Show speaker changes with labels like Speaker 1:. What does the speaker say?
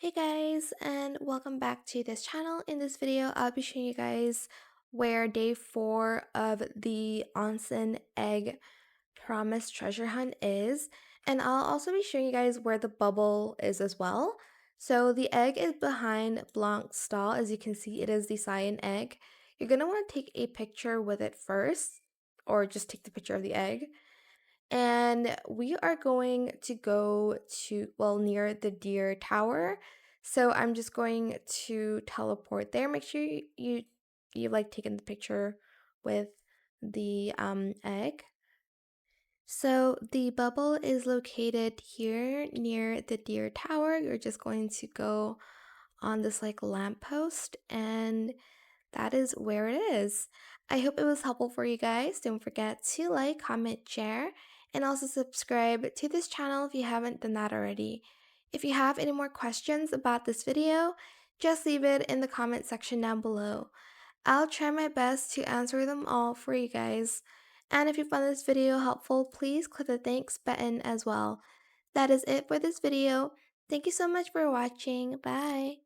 Speaker 1: Hey guys, and welcome back to this channel. In this video, I'll be showing you guys where day 4 of the Onsen egg promise treasure hunt is, and I'll also be showing you guys where the bubble is as well. So the egg is behind Blanc's stall. As you can see, it is the cyan egg. You're going to want to take a picture with it first, or just take the picture of the egg. And we are going to go to, well, near the deer tower. So I'm just going to teleport there. Make sure you like taking the picture with the egg. So the bubble is located here near the deer tower. You're just going to go on this like lamppost, and that is where it is. I hope it was helpful for you guys. Don't forget to like, comment, share, and also subscribe to this channel if you haven't done that already. If you have any more questions about this video, just leave it in the comment section down below. I'll try my best to answer them all for you guys. And if you found this video helpful, please click the thanks button as well. That is it for this video. Thank you so much for watching. Bye.